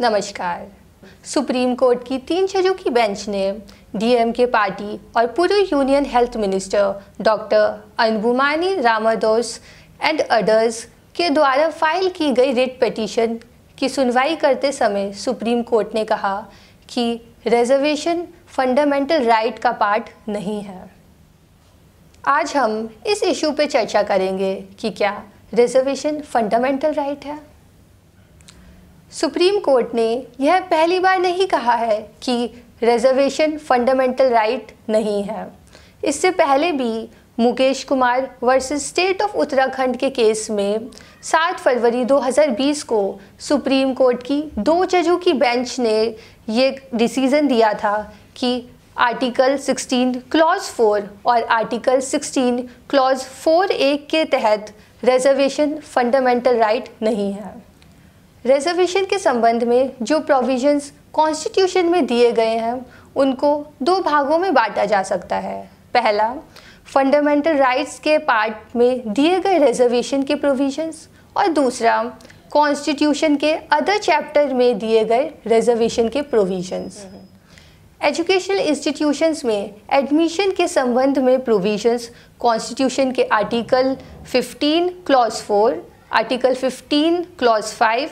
नमस्कार। Supreme court की 3 जजों की बेंच ने डीएमके पार्टी और पूर्व union health minister doctor Anbumani Ramadoss and others के द्वारा फाइल की गई रिट पिटीशन की सुनवाई करते समय सुप्रीम कोर्ट ने कहा कि रिजर्वेशन फंडामेंटल राइट का पार्ट नहीं है। आज हम इस इशू पे चर्चा करेंगे कि क्या रिजर्वेशन फंडामेंटल राइट है। सुप्रीम कोर्ट ने यह पहली बार नहीं कहा है कि रिजर्वेशन फंडामेंटल राइट नहीं है। इससे पहले भी Mukesh Kumar versus state of Uttarakhand के केस में 7 फरवरी 2020 को सुप्रीम कोर्ट की 2 जजों की बेंच ने ये डिसीज़न दिया था कि आर्टिकल 16 क्लॉज 4 और आर्टिकल 16 क्लॉज 4A के तहत रिजर्वेशन फंडामेंटल राइट नहीं है। रिजर्वेशन के संबंध में जो प्रोविजंस कॉन्स्टिट्यूशन में दिए गए हैं उनको 2 भागों में बांटा जा सकता है। पहला, फंडामेंटल राइट्स के पार्ट में दिए गए रिजर्वेशन के प्रोविजंस, और दूसरा कॉन्स्टिट्यूशन के अदर चैप्टर में दिए गए रिजर्वेशन के प्रोविजंस। एजुकेशनल इंस्टीट्यूशंस में एडमिशन के संबंध में प्रोविजंस कॉन्स्टिट्यूशन के आर्टिकल 15 क्लॉज 4, आर्टिकल 15 क्लॉज 5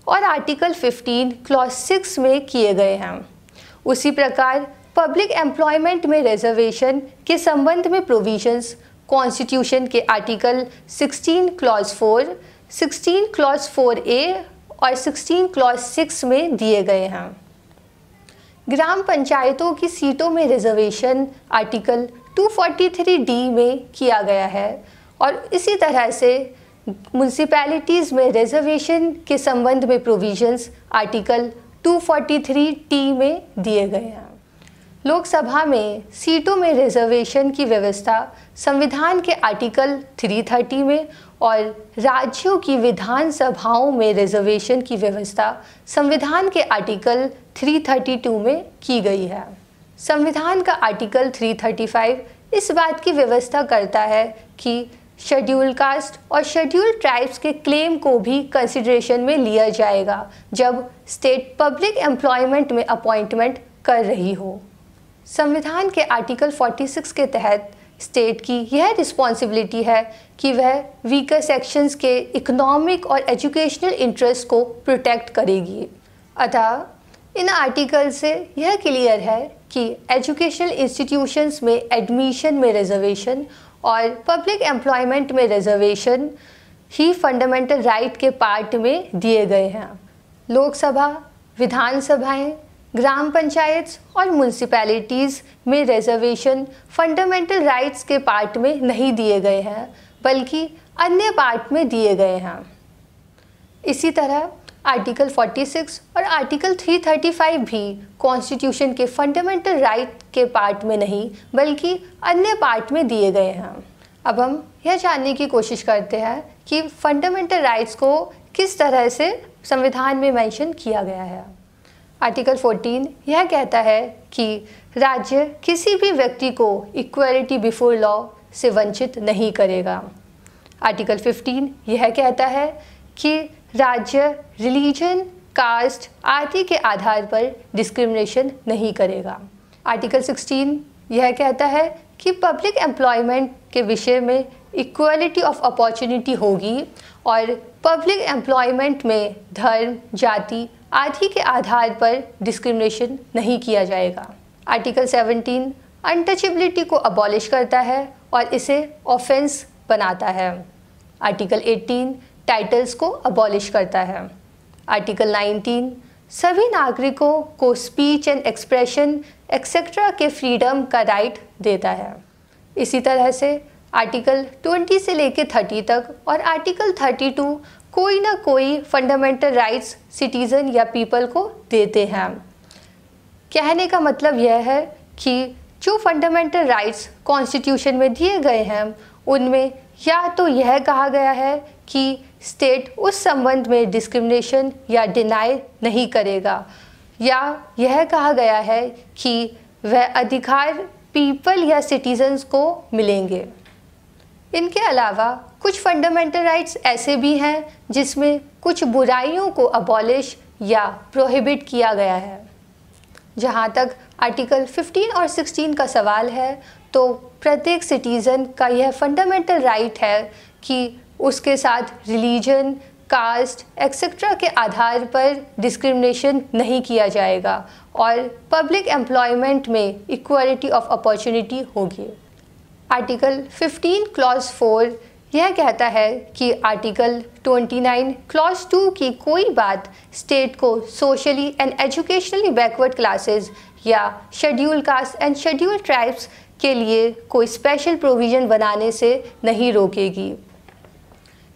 और आर्टिकल 15 क्लॉज 6 में किए गए हैं। उसी प्रकार पब्लिक एम्प्लॉयमेंट में रिजर्वेशन के संबंध में प्रोविजंस कॉन्स्टिट्यूशन के आर्टिकल 16 क्लॉज 4, 16 क्लॉज 4A और 16 क्लॉज 6 में दिए गए हैं। ग्राम पंचायतों की सीटों में रिजर्वेशन आर्टिकल 243D में किया गया है और इसी तरह से म्यूनसिपैलिटीज़ में रिजर्वेशन के संबंध में प्रोविजंस आर्टिकल 243T में दिए गए हैं। लोकसभा में सीटों में रिजर्वेशन की व्यवस्था संविधान के आर्टिकल 330 में और राज्यों की विधानसभाओं में रिजर्वेशन की व्यवस्था संविधान के आर्टिकल 332 में की गई है। संविधान का आर्टिकल 335 इस बात की व्यवस्था करता है कि शेड्यूल कास्ट और शेड्यूल ट्राइब्स के क्लेम को भी कंसिडरेशन में लिया जाएगा जब स्टेट पब्लिक एम्प्लॉयमेंट में अपॉइंटमेंट कर रही हो। संविधान के आर्टिकल 46 के तहत स्टेट की यह रिस्पॉन्सिबिलिटी है कि वह वीकर सेक्शंस के इकोनॉमिक और एजुकेशनल इंटरेस्ट को प्रोटेक्ट करेगी। अतः इन आर्टिकल से यह क्लियर है कि एजुकेशनल इंस्टीट्यूशंस में एडमिशन में रिजर्वेशन और पब्लिक एम्प्लॉयमेंट में रिजर्वेशन ही फंडामेंटल राइट के पार्ट में दिए गए हैं। लोकसभा, विधानसभाएं, ग्राम पंचायत और म्यूनसिपैलिटीज़ में रिजर्वेशन फंडामेंटल राइट्स के पार्ट में नहीं दिए गए हैं बल्कि अन्य पार्ट में दिए गए हैं। इसी तरह आर्टिकल 46 और आर्टिकल 335 भी कॉन्स्टिट्यूशन के फंडामेंटल राइट के पार्ट में नहीं बल्कि अन्य पार्ट में दिए गए हैं। अब हम यह जानने की कोशिश करते हैं कि फंडामेंटल राइट्स को किस तरह से संविधान में मेंशन किया गया है। आर्टिकल 14 यह कहता है कि राज्य किसी भी व्यक्ति को इक्वलिटी बिफोर लॉ से वंचित नहीं करेगा। आर्टिकल 15 यह कहता है कि राज्य रिलीजन, कास्ट आदि के आधार पर डिस्क्रिमिनेशन नहीं करेगा। आर्टिकल 16 यह कहता है कि पब्लिक एम्प्लॉयमेंट के विषय में इक्वलिटी ऑफ अपॉर्चुनिटी होगी और पब्लिक एम्प्लॉयमेंट में धर्म, जाति आदि के आधार पर डिस्क्रिमिनेशन नहीं किया जाएगा। आर्टिकल 17 अनटचेबिलिटी को अबॉलिश करता है और इसे ऑफेंस बनाता है। आर्टिकल 18 टाइटल्स को अबॉलिश करता है। आर्टिकल 19 सभी नागरिकों को स्पीच एंड एक्सप्रेशन एक्सेट्रा के फ्रीडम का राइट देता है। इसी तरह से आर्टिकल 20 से लेकर 30 तक और आर्टिकल 32 कोई ना कोई फंडामेंटल राइट्स सिटीज़न या पीपल को देते हैं। कहने का मतलब यह है कि जो फंडामेंटल राइट्स कॉन्स्टिट्यूशन में दिए गए हैं उनमें या तो यह कहा गया है कि स्टेट उस संबंध में डिस्क्रिमिनेशन या डिनाई नहीं करेगा, या यह कहा गया है कि वह अधिकार पीपल या सिटीजन्स को मिलेंगे। इनके अलावा कुछ फंडामेंटल राइट्स ऐसे भी हैं जिसमें कुछ बुराइयों को अबॉलिश या प्रोहिबिट किया गया है। जहाँ तक आर्टिकल 15 और 16 का सवाल है, तो प्रत्येक सिटीज़न का यह फंडामेंटल राइट है कि उसके साथ रिलीजन, कास्ट एक्सेट्रा के आधार पर डिस्क्रिमिनेशन नहीं किया जाएगा और पब्लिक एम्प्लॉयमेंट में इक्वालिटी ऑफ अपॉर्चुनिटी होगी। आर्टिकल 15 क्लॉज 4 यह कहता है कि आर्टिकल 29 क्लॉज 2 की कोई बात स्टेट को socially and educationally backward classes या schedule caste and schedule tribes के लिए कोई स्पेशल प्रोविज़न बनाने से नहीं रोकेगी।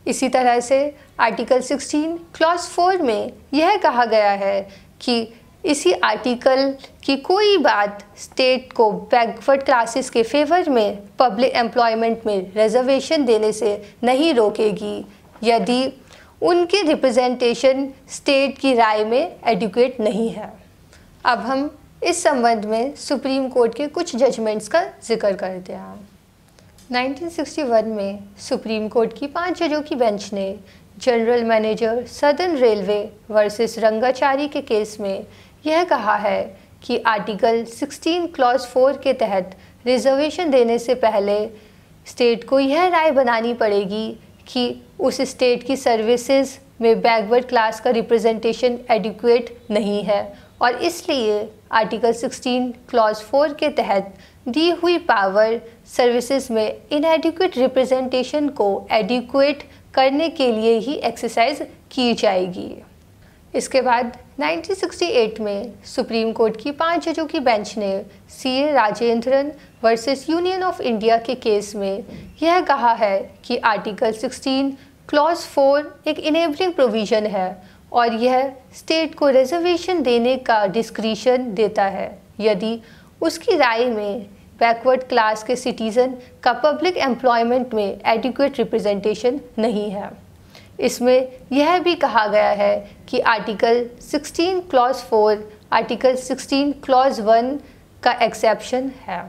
इसी तरह से आर्टिकल 16 क्लॉज 4 में यह कहा गया है कि इसी आर्टिकल की कोई बात स्टेट को बैकवर्ड क्लासेस के फेवर में पब्लिक एम्प्लॉयमेंट में रिजर्वेशन देने से नहीं रोकेगी यदि उनकी रिप्रेजेंटेशन स्टेट की राय में एडुकेट नहीं है। अब हम इस संबंध में सुप्रीम कोर्ट के कुछ जजमेंट्स का जिक्र करते हैं। 1961 में सुप्रीम कोर्ट की 5 जजों की बेंच ने general manager southern railway versus Rangachari के केस में यह कहा है कि आर्टिकल 16 क्लॉज 4 के तहत रिजर्वेशन देने से पहले स्टेट को यह राय बनानी पड़ेगी कि उस स्टेट की सर्विसेज में बैकवर्ड क्लास का रिप्रेजेंटेशन एडिक्वेट नहीं है और इसलिए आर्टिकल 16 क्लॉज 4 के तहत दी हुई पावर सर्विसेज में इनएडिक्वेट रिप्रेजेंटेशन को एडिक्वेट करने के लिए ही एक्सरसाइज की जाएगी। इसके बाद 1968 में सुप्रीम कोर्ट की 5 जजों की बेंच ने CA Rajendran versus union of India के केस में यह कहा है कि आर्टिकल 16 क्लॉज 4 एक इनेबलिंग प्रोविज़न है और यह स्टेट को रिजर्वेशन देने का डिस्क्रिशन देता है यदि उसकी राय में बैकवर्ड क्लास के सिटीज़न का पब्लिक एम्प्लॉयमेंट में एडिक्वेट रिप्रेजेंटेशन नहीं है। इसमें यह भी कहा गया है कि आर्टिकल 16 क्लॉज 4 आर्टिकल 16 क्लॉज 1 का एक्सेप्शन है।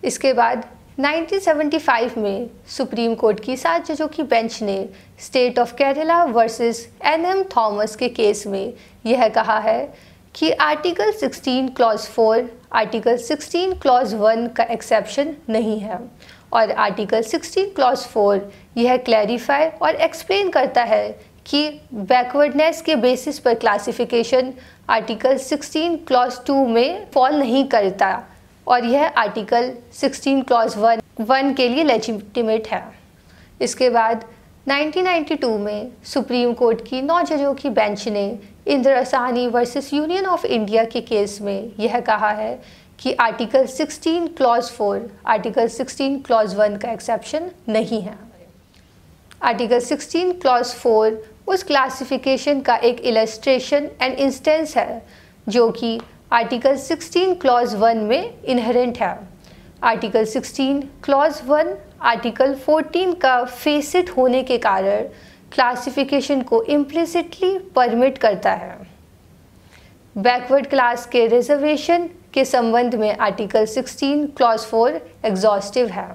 इसके बाद 1975 में सुप्रीम कोर्ट की 7 जजों की बेंच ने state of Kerala versus NM Thomas के केस में यह कहा है कि आर्टिकल 16 क्लॉज 4 आर्टिकल 16 क्लॉज 1 का एक्सेप्शन नहीं है और आर्टिकल 16 क्लॉज 4 यह क्लैरिफाई और एक्सप्लेन करता है कि बैकवर्डनेस के बेसिस पर क्लासिफिकेशन आर्टिकल 16 क्लॉज 2 में फॉल नहीं करता और यह आर्टिकल 16 क्लॉज 1 के लिए लेजिटिमेट है। इसके बाद 1992 में सुप्रीम कोर्ट की 9 जजों की बेंच ने Indira Sahni versus union of India के केस में यह कहा है कि आर्टिकल 16 क्लॉज 4 आर्टिकल 16 क्लॉज 1 का एक्सेप्शन नहीं है। आर्टिकल 16 क्लॉज 4 उस क्लासिफिकेशन का एक इलस्ट्रेशन एंड इंस्टेंस है जो कि आर्टिकल 16 क्लॉज 1 में इनहेरेंट है। आर्टिकल 16 क्लॉज 1 आर्टिकल 14 का फेसिट होने के कारण क्लासिफिकेशन को इम्प्लिसिटली परमिट करता है। बैकवर्ड क्लास के रिजर्वेशन के संबंध में आर्टिकल 16 क्लॉज 4 एग्जॉस्टिव है।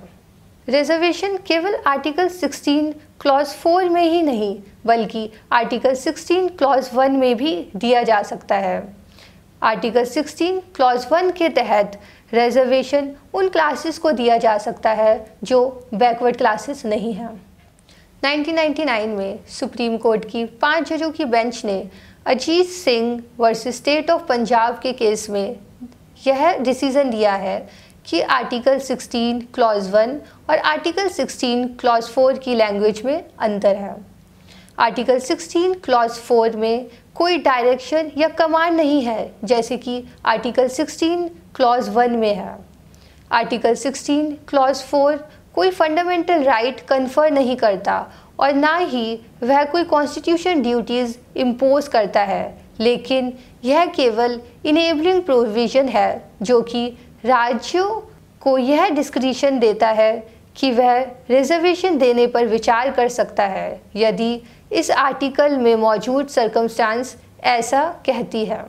रिजर्वेशन केवल आर्टिकल 16 क्लॉज 4 में ही नहीं बल्कि आर्टिकल 16 क्लॉज 1 में भी दिया जा सकता है। आर्टिकल 16 क्लॉज 1 के तहत रिजर्वेशन उन क्लासेस को दिया जा सकता है जो बैकवर्ड क्लासेस नहीं हैं। 1999 में सुप्रीम कोर्ट की 5 जजों की बेंच ने Ajit Singh versus state of Punjab के केस में यह डिसीजन दिया है कि आर्टिकल 16 क्लॉज 1 और आर्टिकल 16 क्लॉज 4 की लैंग्वेज में अंतर है। आर्टिकल 16 क्लॉज 4 में कोई डायरेक्शन या कमांड नहीं है जैसे कि आर्टिकल 16 क्लॉज 1 में है। आर्टिकल 16 क्लॉज 4 कोई फंडामेंटल राइट कन्फर नहीं करता और ना ही वह कोई कॉन्स्टिट्यूशन ड्यूटीज़ इम्पोज करता है, लेकिन यह केवल इनेबलिंग प्रोविज़न है जो कि राज्यों को यह डिस्क्रिशन देता है कि वह रिजर्वेशन देने पर विचार कर सकता है यदि इस आर्टिकल में मौजूद सर्कमस्टांस ऐसा कहती है।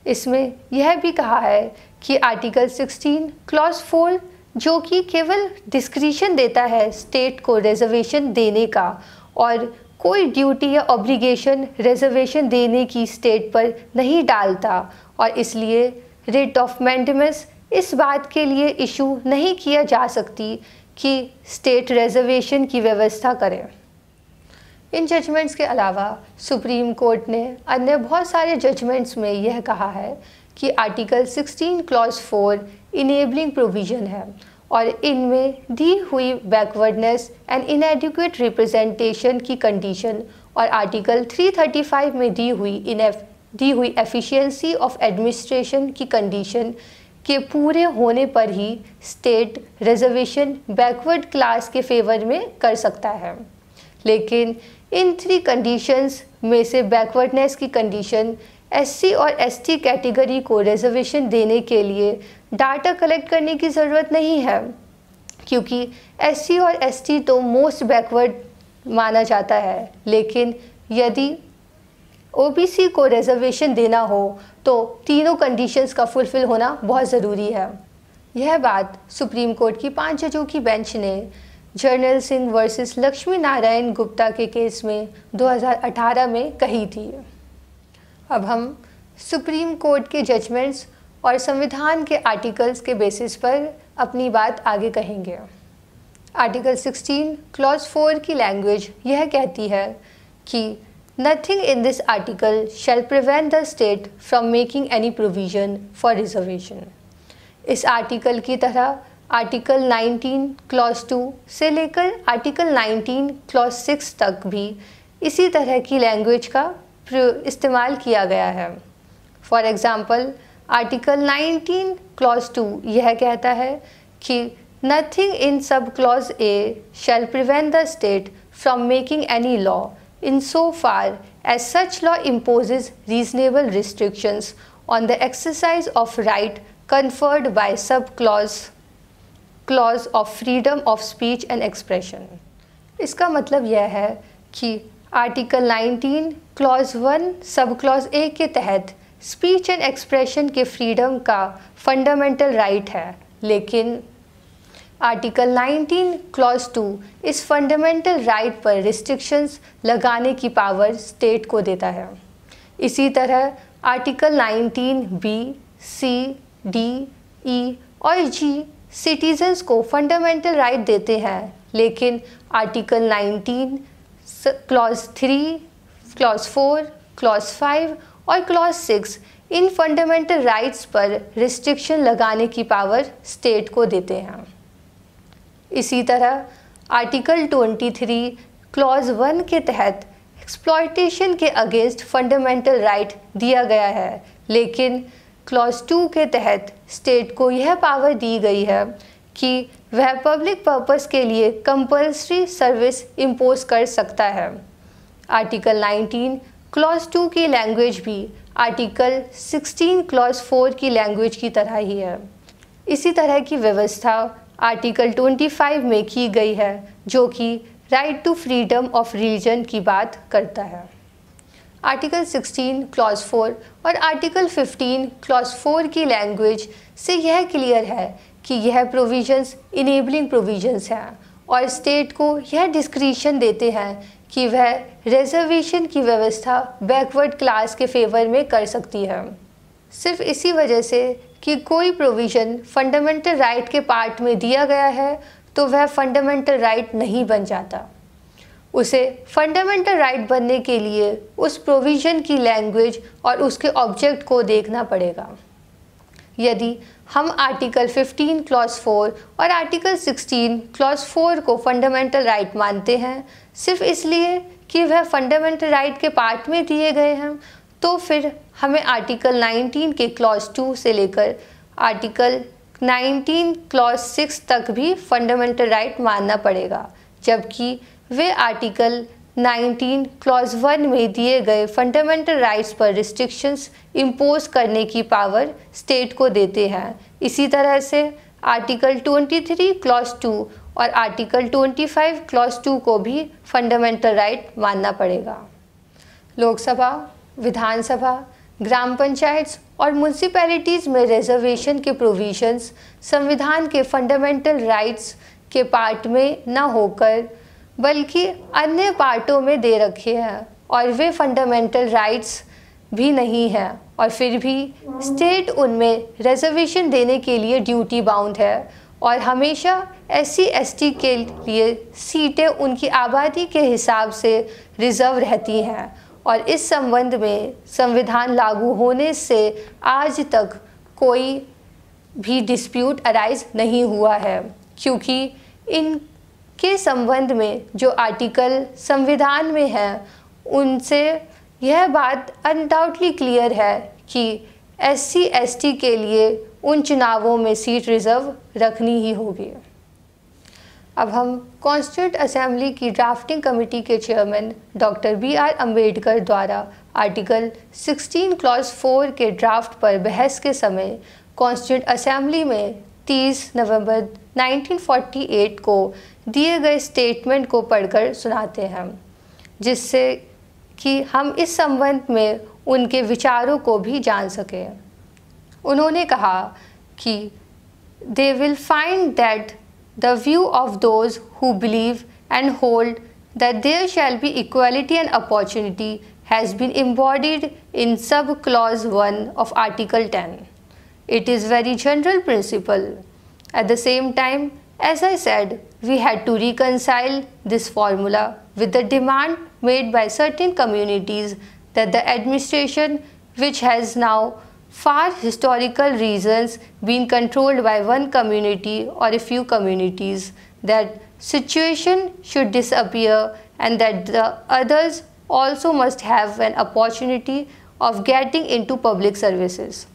इसमें यह भी कहा है कि आर्टिकल 16 क्लॉज 4 जो कि केवल डिस्क्रिशन देता है स्टेट को रिजर्वेशन देने का और कोई ड्यूटी या ऑब्लिगेशन रिजर्वेशन देने की स्टेट पर नहीं डालता और इसलिए रिट ऑफ मैंडेमस इस बात के लिए इशू नहीं किया जा सकती कि स्टेट रिजर्वेशन की व्यवस्था करे। इन जजमेंट्स के अलावा सुप्रीम कोर्ट ने अन्य बहुत सारे जजमेंट्स में यह कहा है कि आर्टिकल 16 क्लॉज 4 इनेबलिंग प्रोविज़न है और इनमें दी हुई बैकवर्डनेस एंड इनएडिक्वेट रिप्रेजेंटेशन की कंडीशन और आर्टिकल 335 में दी हुई एफिशिएंसी ऑफ एडमिनिस्ट्रेशन की कंडीशन के पूरे होने पर ही स्टेट रिजर्वेशन बैकवर्ड क्लास के फेवर में कर सकता है। लेकिन इन 3 कंडीशंस में से बैकवर्डनेस की कंडीशन एससी और एसटी कैटेगरी को रिजर्वेशन देने के लिए डाटा कलेक्ट करने की ज़रूरत नहीं है, क्योंकि एससी और एसटी तो मोस्ट बैकवर्ड माना जाता है। लेकिन यदि ओबीसी को रिजर्वेशन देना हो तो तीनों कंडीशंस का फुलफिल होना बहुत ज़रूरी है। यह बात सुप्रीम कोर्ट की 5 जजों की बेंच ने जर्नल सिंह वर्सेस लक्ष्मी नारायण गुप्ता के केस में 2018 में कही थी। अब हम सुप्रीम कोर्ट के जजमेंट्स और संविधान के आर्टिकल्स के बेसिस पर अपनी बात आगे कहेंगे। आर्टिकल 16 क्लॉज 4 की लैंग्वेज यह कहती है कि nothing in this article shall prevent the state from making any provision for reservation. इस आर्टिकल की तरह आर्टिकल 19 क्लॉज 2 से लेकर आर्टिकल 19 क्लॉज 6 तक भी इसी तरह की लैंग्वेज का इस्तेमाल किया गया है। फॉर एग्ज़ाम्पल आर्टिकल 19 क्लॉज 2 यह कहता है कि nothing in sub clause A shall prevent the state from making any law in so far as such law imposes reasonable restrictions on the exercise of right conferred by subclause clause of freedom of speech and expression। इसका मतलब यह है कि article 19 clause 1 सब clause ए के तहत speech and expression के freedom का फंडामेंटल राइट है, लेकिन आर्टिकल 19 क्लॉज 2 इस फंडामेंटल राइट पर रिस्ट्रिक्शंस लगाने की पावर स्टेट को देता है। इसी तरह आर्टिकल 19 बी, सी, डी, ई और जी सिटीजन्स को फंडामेंटल राइट देते हैं, लेकिन आर्टिकल 19 क्लॉज 3, क्लॉज 4, क्लॉज 5 और क्लॉज 6 इन फंडामेंटल राइट्स पर रिस्ट्रिक्शन लगाने की पावर स्टेट को देते हैं। इसी तरह आर्टिकल 23 क्लॉज 1 के तहत एक्सप्लॉयटेशन के अगेंस्ट फंडामेंटल राइट दिया गया है, लेकिन क्लॉज 2 के तहत स्टेट को यह पावर दी गई है कि वह पब्लिक पर्पस के लिए कंपल्सरी सर्विस इम्पोज कर सकता है। आर्टिकल 19 क्लॉज 2 की लैंग्वेज भी आर्टिकल 16 क्लॉज 4 की लैंग्वेज की तरह ही है। इसी तरह की व्यवस्था आर्टिकल 25 में की गई है, जो कि right to freedom of religion की बात करता है। आर्टिकल 16 क्लॉज 4 और आर्टिकल 15 क्लॉज 4 की लैंग्वेज से यह क्लियर है कि यह प्रोविजंस इनेबलिंग प्रोविजंस हैं और स्टेट को यह डिस्क्रिशन देते हैं कि वह रिजर्वेशन की व्यवस्था बैकवर्ड क्लास के फेवर में कर सकती है। सिर्फ इसी वजह से कि कोई प्रोविज़न फंडामेंटल राइट के पार्ट में दिया गया है तो वह फंडामेंटल राइट नहीं बन जाता। उसे फंडामेंटल राइट बनने के लिए उस प्रोविज़न की लैंग्वेज और उसके ऑब्जेक्ट को देखना पड़ेगा। यदि हम आर्टिकल 15 क्लॉज 4 और आर्टिकल 16 क्लॉज 4 को फंडामेंटल राइट मानते हैं सिर्फ इसलिए कि वह फंडामेंटल राइट के पार्ट में दिए गए हैं, तो फिर हमें आर्टिकल 19 के क्लॉज 2 से लेकर आर्टिकल 19 क्लॉज 6 तक भी फंडामेंटल राइट मानना पड़ेगा, जबकि वे आर्टिकल 19 क्लॉज 1 में दिए गए फंडामेंटल राइट्स पर रिस्ट्रिक्शंस इम्पोज करने की पावर स्टेट को देते हैं। इसी तरह से आर्टिकल 23 क्लॉज 2 और आर्टिकल 25 क्लॉज 2 को भी फंडामेंटल राइट मानना पड़ेगा। लोकसभा, विधानसभा, ग्राम पंचायत और म्यूनसिपैलिटीज़ में रिजर्वेशन के प्रोविजंस संविधान के फंडामेंटल राइट्स के पार्ट में न होकर बल्कि अन्य पार्टों में दे रखे हैं और वे फंडामेंटल राइट्स भी नहीं हैं, और फिर भी स्टेट उनमें रिजर्वेशन देने के लिए ड्यूटी बाउंड है और हमेशा SC/ST के लिए सीटें उनकी आबादी के हिसाब से रिज़र्व रहती हैं। और इस संबंध में संविधान लागू होने से आज तक कोई भी डिस्प्यूट अराइज नहीं हुआ है, क्योंकि इनके संबंध में जो आर्टिकल संविधान में है उनसे यह बात अनडाउटली क्लियर है कि SC/ST के लिए उन चुनावों में सीट रिज़र्व रखनी ही होगी। अब हम कॉन्स्टिट्यूंट असेंबली की ड्राफ्टिंग कमेटी के चेयरमैन डॉक्टर BR अम्बेडकर द्वारा आर्टिकल 16 क्लॉज 4 के ड्राफ्ट पर बहस के समय कॉन्स्टिट्यूंट असेंबली में 30 नवंबर 1948 को दिए गए स्टेटमेंट को पढ़कर सुनाते हैं, जिससे कि हम इस संबंध में उनके विचारों को भी जान सकें। उन्होंने कहा कि they will find that the view of those who believe and hold that there shall be equality and opportunity has been embodied in sub-clause 1 of Article 10. It is very general principle. At the same time, as I said, we had to reconcile this formula with the demand made by certain communities that the administration, which has now for historical reasons been controlled by one community or a few communities, that situation should disappear and that the others also must have an opportunity of getting into public services.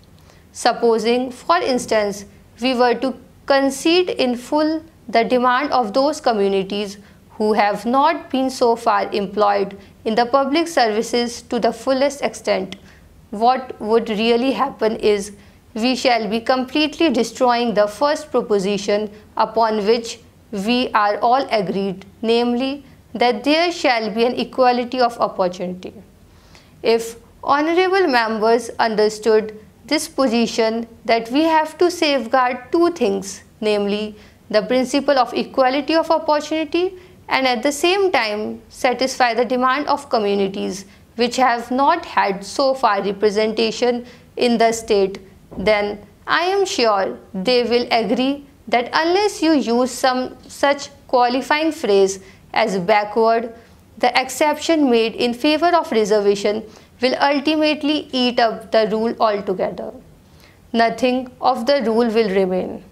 Supposing, for instance, we were to concede in full the demand of those communities who have not been so far employed in the public services to the fullest extent, what would really happen is we shall be completely destroying the first proposition upon which we are all agreed, namely that there shall be an equality of opportunity. If honorable members understood this position, that we have to safeguard two things, namely the principle of equality of opportunity and at the same time satisfy the demand of communities which have not had so far representation in the state, then I am sure they will agree that unless you use some such qualifying phrase as backward, the exception made in favor of reservation will ultimately eat up the rule altogether. Nothing of the rule will remain.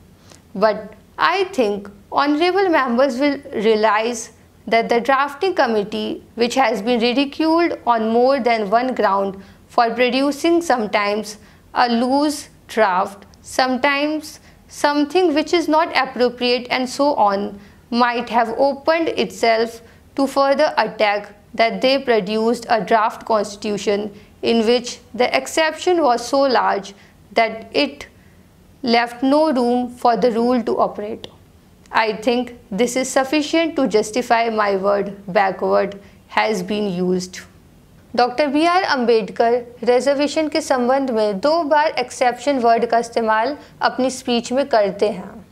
But I think honorable members will realize that the drafting committee, which has been ridiculed on more than one ground for producing sometimes a loose draft, sometimes something which is not appropriate and so on, might have opened itself to further attack, that they produced a draft constitution in which the exception was so large that it left no room for the rule to operate. I think this is sufficient to justify my word backward has been used. Doctor BR Ambedkar reservation के संबंध में 2 बार exception word का इस्तेमाल अपनी speech में करते हैं।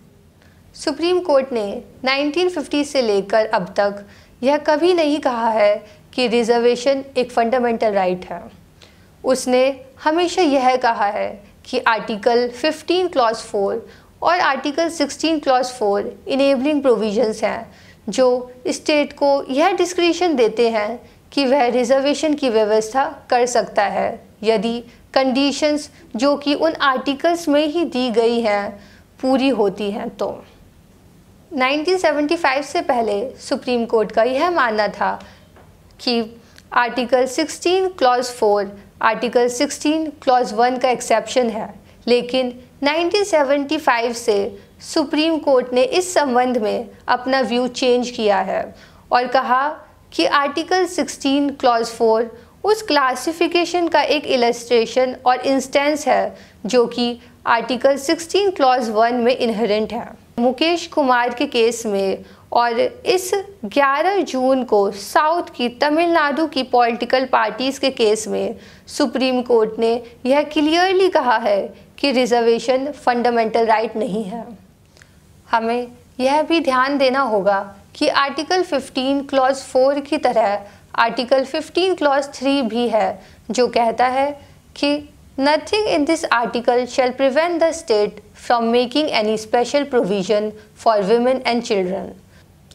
Supreme court ने 1950 से लेकर अब तक यह कभी नहीं कहा है कि रिजर्वेशन एक फंडामेंटल राइट है। उसने हमेशा यह कहा है कि आर्टिकल 15 क्लॉज 4 और आर्टिकल 16 क्लॉज 4 इनेबलिंग प्रोविजंस हैं, जो स्टेट को यह डिस्क्रिशन देते हैं कि वह रिजर्वेशन की व्यवस्था कर सकता है यदि कंडीशंस जो कि उन आर्टिकल्स में ही दी गई हैं पूरी होती हैं। तो 1975 से पहले सुप्रीम कोर्ट का यह मानना था कि आर्टिकल 16 क्लॉज 4 आर्टिकल 16 क्लॉज 1 का एक्सेप्शन है, लेकिन 1975 से सुप्रीम कोर्ट ने इस संबंध में अपना व्यू चेंज किया है और कहा कि आर्टिकल 16 क्लॉज 4 उस क्लासिफिकेशन का एक इलस्ट्रेशन और इंस्टेंस है जो कि आर्टिकल 16 क्लॉज 1 में इनहेरेंट है। मुकेश कुमार के केस में और इस 11 जून को साउथ की तमिलनाडु की पॉलिटिकल पार्टीज़ के केस में सुप्रीम कोर्ट ने यह क्लियरली कहा है कि रिजर्वेशन फंडामेंटल राइट नहीं है। हमें यह भी ध्यान देना होगा कि आर्टिकल 15 क्लॉज 4 की तरह आर्टिकल 15 क्लॉज 3 भी है, जो कहता है कि nothing in this article shall prevent the state from making any special provision for women and children.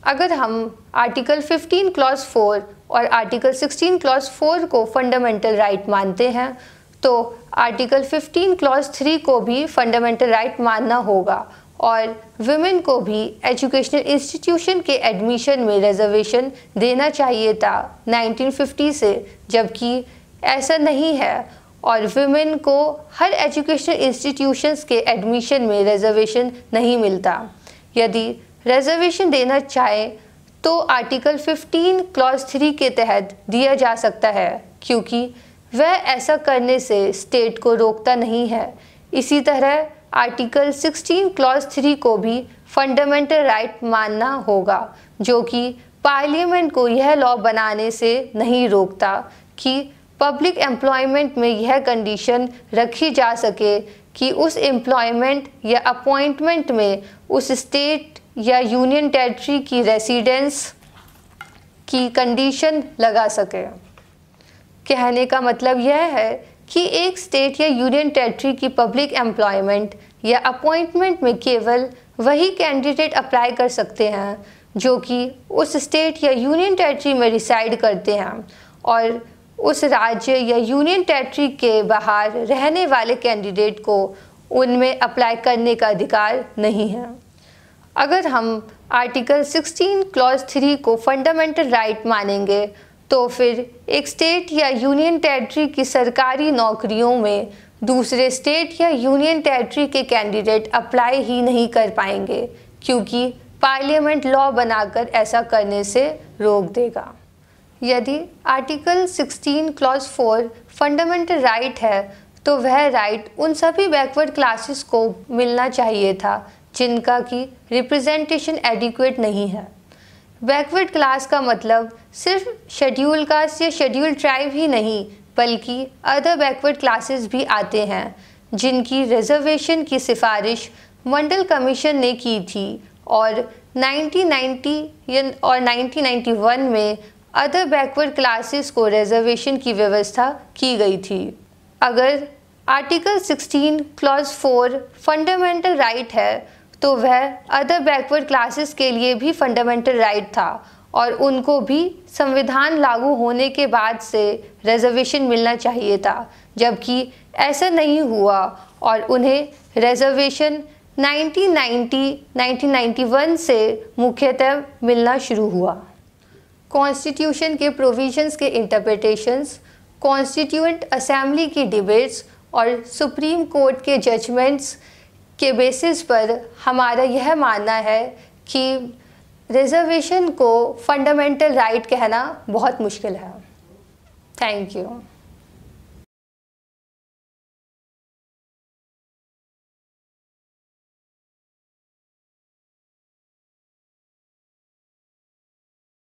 अगर हम आर्टिकल 15 क्लॉज 4 और आर्टिकल 16 क्लॉज 4 को फंडामेंटल राइट मानते हैं तो आर्टिकल 15 क्लॉज 3 को भी फंडामेंटल राइट मानना होगा और विमेन को भी एजुकेशनल इंस्टीट्यूशन के एडमिशन में रिजर्वेशन देना चाहिए था 1950 से, जबकि ऐसा नहीं है और विमेन को हर एजुकेशनल इंस्टीट्यूशंस के एडमिशन में रिजर्वेशन नहीं मिलता। यदि रिजर्वेशन देना चाहे तो आर्टिकल 15 क्लॉज 3 के तहत दिया जा सकता है, क्योंकि वह ऐसा करने से स्टेट को रोकता नहीं है। इसी तरह आर्टिकल 16 क्लॉज 3 को भी फंडामेंटल राइट मानना होगा, जो कि पार्लियामेंट को यह लॉ बनाने से नहीं रोकता कि पब्लिक एम्प्लॉयमेंट में यह कंडीशन रखी जा सके कि उस एम्प्लॉयमेंट या अपॉइंटमेंट में उस स्टेट या यूनियन टेरिटरी की रेसिडेंस की कंडीशन लगा सके। कहने का मतलब यह है कि एक स्टेट या यूनियन टेरिटरी की पब्लिक एम्प्लॉयमेंट या अपॉइंटमेंट में केवल वही कैंडिडेट अप्लाई कर सकते हैं जो कि उस स्टेट या यूनियन टेरिटरी में रिसाइड करते हैं और उस राज्य या यूनियन टेरिटरी के बाहर रहने वाले कैंडिडेट को उनमें अप्लाई करने का अधिकार नहीं है। अगर हम आर्टिकल 16 क्लॉज 3 को फंडामेंटल राइट मानेंगे तो फिर एक स्टेट या यूनियन टेरिटरी की सरकारी नौकरियों में दूसरे स्टेट या यूनियन टेरिटरी के कैंडिडेट अप्लाई ही नहीं कर पाएंगे, क्योंकि पार्लियामेंट लॉ बनाकर ऐसा करने से रोक देगा। यदि आर्टिकल 16 क्लॉज 4 फंडामेंटल राइट है तो वह राइट उन सभी बैकवर्ड क्लासेस को मिलना चाहिए था जिनका की रिप्रेजेंटेशन एडिक्वेट नहीं है। बैकवर्ड क्लास का मतलब सिर्फ शेड्यूल कास्ट या शेड्यूल ट्राइब ही नहीं, बल्कि अदर बैकवर्ड क्लासेस भी आते हैं जिनकी रिजर्वेशन की सिफारिश मंडल कमीशन ने की थी और 1990 और 1991 में अदर बैकवर्ड क्लासेस को रिजर्वेशन की व्यवस्था की गई थी। अगर आर्टिकल 16 क्लॉज 4 फंडामेंटल राइट है तो वह अदर बैकवर्ड क्लासेस के लिए भी फंडामेंटल राइट था और उनको भी संविधान लागू होने के बाद से रिजर्वेशन मिलना चाहिए था, जबकि ऐसा नहीं हुआ और उन्हें रिजर्वेशन 1990-1991 से मुख्यतः मिलना शुरू हुआ। कॉन्स्टिट्यूशन के प्रोविजंस के इंटरप्रिटेशंस, कॉन्स्टिट्यूएंट असेंबली की डिबेट्स और सुप्रीम कोर्ट के जजमेंट्स के बेसिस पर हमारा यह मानना है कि रिजर्वेशन को फंडामेंटल राइट कहना बहुत मुश्किल है। Thank you.